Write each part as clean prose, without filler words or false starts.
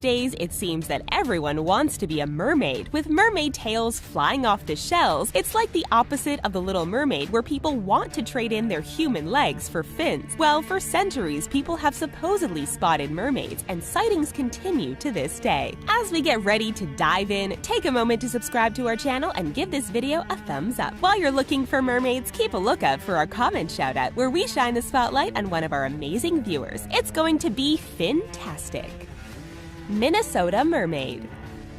days, it seems that everyone wants to be a mermaid. With mermaid tails flying off the shells, it's like the opposite of The Little Mermaid, where people want to trade in their human legs for fins. Well, for centuries, people have supposedly spotted mermaids, and sightings continue to this day. As we get ready to dive in, take a moment to subscribe to our channel and give this video a thumbs up. While you're looking for mermaids, keep a lookout for our comment shoutout, where we shine the spotlight on one of our amazing viewers. It's going to be fantastic. Minnesota mermaid.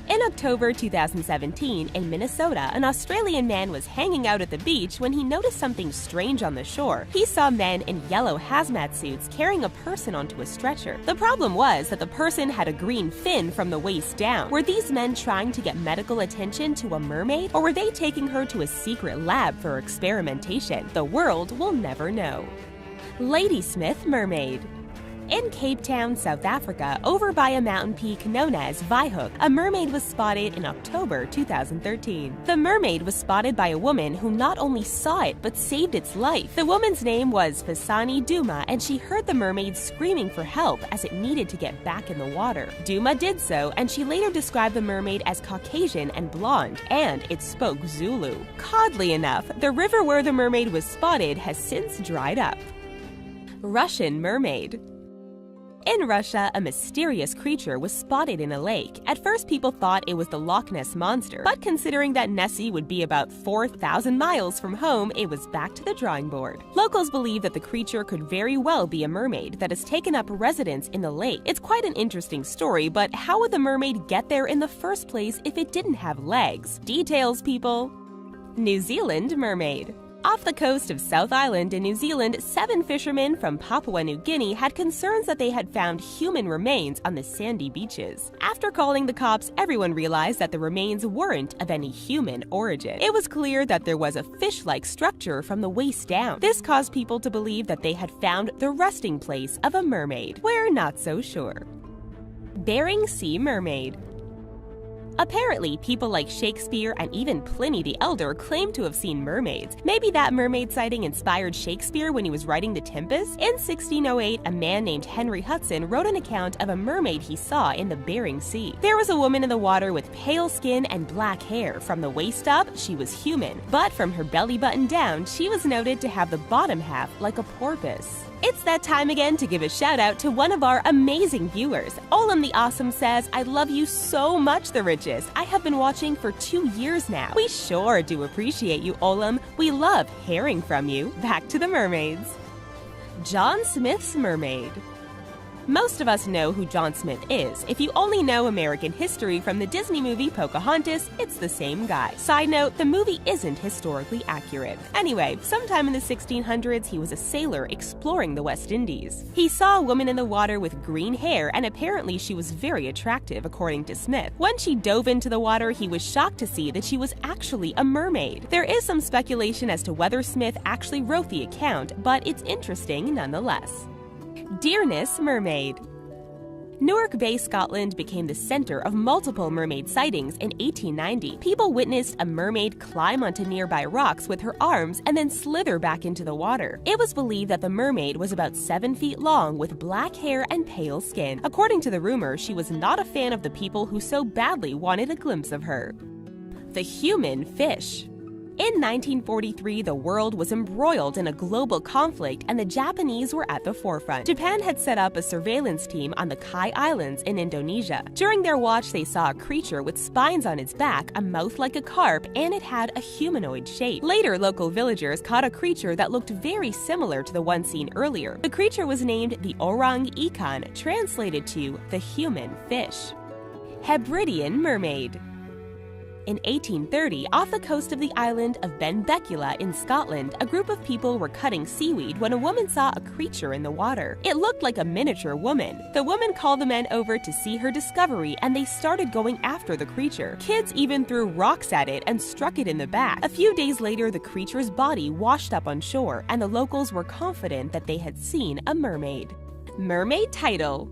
In October 2017, in Minnesota, an Australian man was hanging out at the beach when he noticed something strange on the shore. He saw men in yellow hazmat suits carrying a person onto a stretcher. The problem was that the person had a green fin from the waist down. Were these men trying to get medical attention to a mermaid, or were they taking her to a secret lab for experimentation? The world will never know. Ladysmith mermaid. In Cape Town, South Africa, over by a mountain peak known as Vryhoek, a mermaid was spotted in October 2013. The mermaid was spotted by a woman who not only saw it but saved its life. The woman's name was Fasani Duma, and she heard the mermaid screaming for help as it needed to get back in the water. Duma did so, and she later described the mermaid as Caucasian and blonde, and it spoke Zulu. Oddly enough, the river where the mermaid was spotted has since dried up. Russian mermaid. In Russia, a mysterious creature was spotted in a lake. At first, people thought it was the Loch Ness Monster, but considering that Nessie would be about 4,000 miles from home, it was back to the drawing board. Locals believe that the creature could very well be a mermaid that has taken up residence in the lake. It's quite an interesting story, but how would the mermaid get there in the first place if it didn't have legs? Details, people! New Zealand mermaid. Off the coast of South Island in New Zealand, 7 fishermen from Papua New Guinea had concerns that they had found human remains on the sandy beaches. After calling the cops, everyone realized that the remains weren't of any human origin. It was clear that there was a fish-like structure from the waist down. This caused people to believe that they had found the resting place of a mermaid. We're not so sure. Bering Sea mermaid. Apparently, people like Shakespeare and even Pliny the Elder claim to have seen mermaids. Maybe that mermaid sighting inspired Shakespeare when he was writing The Tempest? In 1608, a man named Henry Hudson wrote an account of a mermaid he saw in the Bering Sea. There was a woman in the water with pale skin and black hair. From the waist up, she was human, but from her belly button down, she was noted to have the bottom half like a porpoise. It's that time again to give a shout out to one of our amazing viewers. Olam the Awesome says, "I love you so much, The Richest. I have been watching for 2 years now." We sure do appreciate you, Olam. We love hearing from you. Back to the mermaids. John Smith's mermaid. Most of us know who John Smith is. If you only know American history from the Disney movie Pocahontas, it's the same guy. Side note, the movie isn't historically accurate. Anyway, sometime in the 1600s, he was a sailor exploring the West Indies. He saw a woman in the water with green hair, and apparently she was very attractive, according to Smith. When she dove into the water, he was shocked to see that she was actually a mermaid. There is some speculation as to whether Smith actually wrote the account, but it's interesting nonetheless. Dearness mermaid. Newark Bay, Scotland became the center of multiple mermaid sightings in 1890. People witnessed a mermaid climb onto nearby rocks with her arms and then slither back into the water. It was believed that the mermaid was about 7 feet long with black hair and pale skin. According to the rumor, she was not a fan of the people who so badly wanted a glimpse of her. The human fish. In 1943, the world was embroiled in a global conflict and the Japanese were at the forefront. Japan had set up a surveillance team on the Kai Islands in Indonesia. During their watch, they saw a creature with spines on its back, a mouth like a carp, and it had a humanoid shape. Later, local villagers caught a creature that looked very similar to the one seen earlier. The creature was named the Orang Ikan, translated to the human fish. Hebridean mermaid. In 1830, off the coast of the island of Benbecula in Scotland, a group of people were cutting seaweed when a woman saw a creature in the water. It looked like a miniature woman. The woman called the men over to see her discovery, and they started going after the creature. Kids even threw rocks at it and struck it in the back. A few days later, the creature's body washed up on shore, and the locals were confident that they had seen a mermaid. Mermaid title.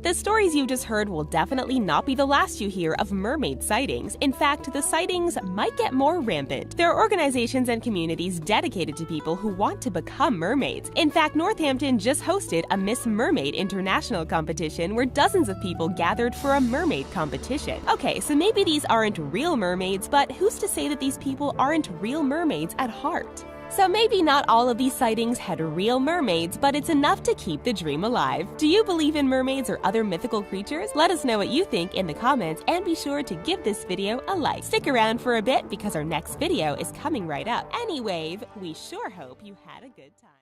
The stories you just heard will definitely not be the last you hear of mermaid sightings. In fact, the sightings might get more rampant. There are organizations and communities dedicated to people who want to become mermaids. In fact, Northampton just hosted a Miss Mermaid International competition where dozens of people gathered for a mermaid competition. Okay, so maybe these aren't real mermaids, but who's to say that these people aren't real mermaids at heart? So maybe not all of these sightings had real mermaids, but it's enough to keep the dream alive. Do you believe in mermaids or other mythical creatures? Let us know what you think in the comments, and be sure to give this video a like. Stick around for a bit because our next video is coming right up. Anyway, we sure hope you had a good time.